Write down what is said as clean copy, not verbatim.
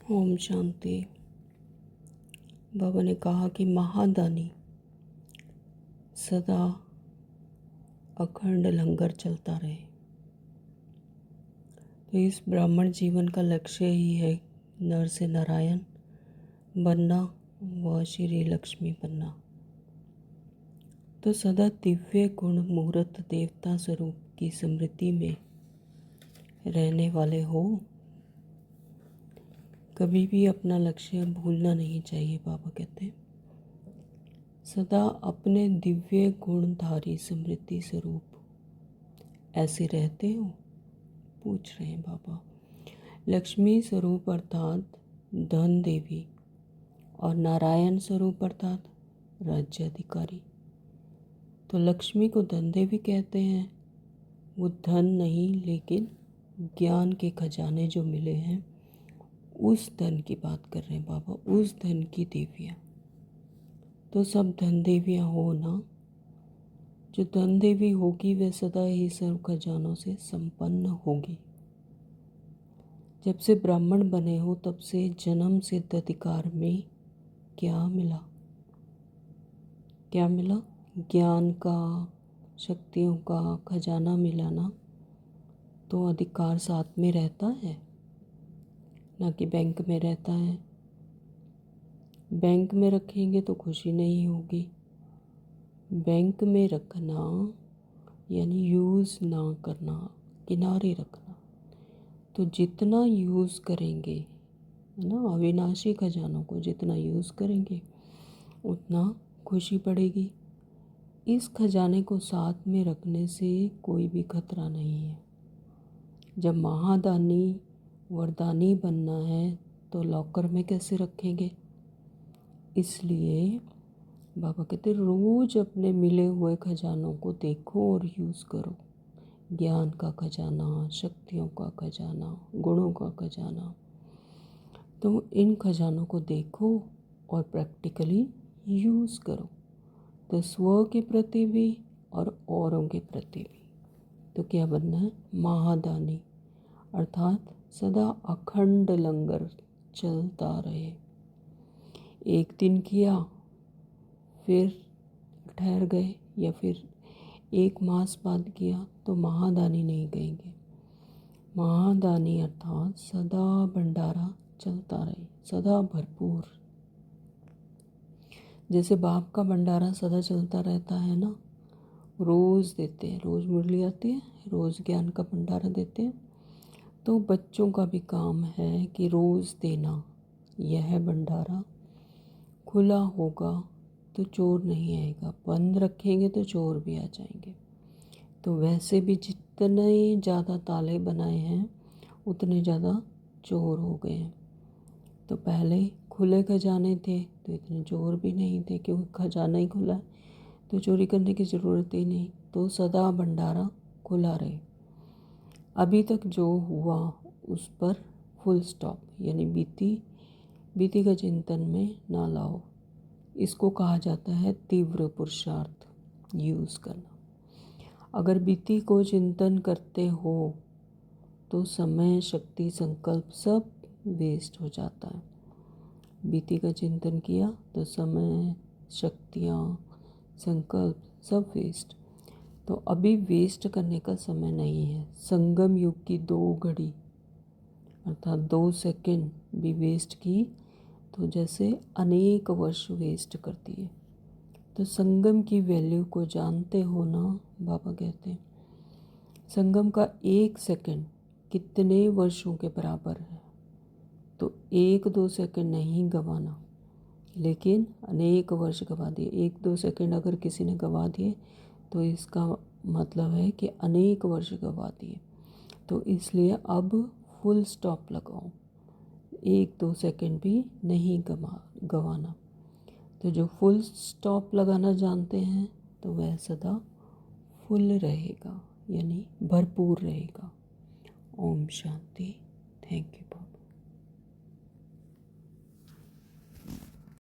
ओम शांति। बाबा ने कहा कि महादानी सदा अखंड लंगर चलता रहे। तो इस ब्राह्मण जीवन का लक्ष्य ही है नर से नारायण बनना व श्री लक्ष्मी बनना। तो सदा दिव्य गुण मूर्त देवता स्वरूप की स्मृति में रहने वाले हो। कभी भी अपना लक्ष्य भूलना नहीं चाहिए। बाबा कहते हैं सदा अपने दिव्य गुणधारी स्मृति स्वरूप ऐसे रहते हो। पूछ रहे हैं बाबा। लक्ष्मी स्वरूप अर्थात धन देवी और नारायण स्वरूप अर्थात राज्य अधिकारी। तो लक्ष्मी को धन देवी कहते हैं। वो धन नहीं लेकिन ज्ञान के खजाने जो मिले हैं उस धन की बात कर रहे हैं बाबा, उस धन की देवियाँ। तो सब धन देवियाँ हो ना। जो धन देवी होगी वह सदा ही सर्व खजानों से संपन्न होगी। जब से ब्राह्मण बने हो तब से जन्म सिद्ध अधिकार में क्या मिला? क्या मिला? ज्ञान का, शक्तियों का खजाना मिला ना। तो अधिकार साथ में रहता है ना कि बैंक में रहता है। बैंक में रखेंगे तो खुशी नहीं होगी। बैंक में रखना यानी यूज़ ना करना, किनारे रखना। तो जितना यूज़ करेंगे है ना, अविनाशी खजानों को जितना यूज़ करेंगे उतना खुशी बढ़ेगी। इस खजाने को साथ में रखने से कोई भी खतरा नहीं है। जब महादानी वरदानी बनना है तो लॉकर में कैसे रखेंगे? इसलिए बाबा कहते रोज़ अपने मिले हुए खजानों को देखो और यूज़ करो। ज्ञान का खजाना, शक्तियों का खजाना, गुणों का खजाना। तो इन खजानों को देखो और प्रैक्टिकली यूज़ करो। तो स्व के प्रति भी और औरों के प्रति भी। तो क्या बनना है? महादानी अर्थात सदा अखंड लंगर चलता रहे। एक दिन किया फिर ठहर गए या फिर एक मास बाद किया तो महादानी नहीं कहेंगे। महादानी अर्थात सदा भंडारा चलता रहे, सदा भरपूर। जैसे बाप का भंडारा सदा चलता रहता है ना, रोज़ देते हैं, रोज़ मुरली आती है, रोज़ ज्ञान का भंडारा देते हैं। तो बच्चों का भी काम है कि रोज़ देना। यह भंडारा खुला होगा तो चोर नहीं आएगा, बंद रखेंगे तो चोर भी आ जाएंगे। तो वैसे भी जितने ज़्यादा ताले बनाए हैं उतने ज़्यादा चोर हो गए हैं। तो पहले खुले खजाने थे तो इतने चोर भी नहीं थे, क्योंकि खजाना ही खुला है तो चोरी करने की ज़रूरत ही नहीं। तो सदा भंडारा खुला रहे। अभी तक जो हुआ उस पर फुल स्टॉप, यानी बीती का चिंतन में ना लाओ। इसको कहा जाता है तीव्र पुरुषार्थ यूज़ करना। अगर बीती को चिंतन करते हो तो समय, शक्ति, संकल्प सब वेस्ट हो जाता है। बीती का चिंतन किया तो समय, शक्तियाँ, संकल्प सब वेस्ट। तो अभी वेस्ट करने का समय नहीं है। संगम युग की 2 घड़ी अर्थात 2 सेकंड भी वेस्ट की तो जैसे अनेक वर्ष वेस्ट करती है। तो संगम की वैल्यू को जानते हो ना। बाबा कहते हैं संगम का 1 सेकंड कितने वर्षों के बराबर है। तो 1-2 सेकंड नहीं गंवाना, लेकिन अनेक वर्ष गंवा दिए। 1-2 सेकंड अगर किसी ने गंवा दिए तो इसका मतलब है कि अनेक वर्ष गंवा दिए। तो इसलिए अब फुल स्टॉप लगाओ, 1-2 सेकंड भी नहीं गंवाना। तो जो फुल स्टॉप लगाना जानते हैं तो वह सदा फुल रहेगा, यानी भरपूर रहेगा। ओम शांति। Thank you.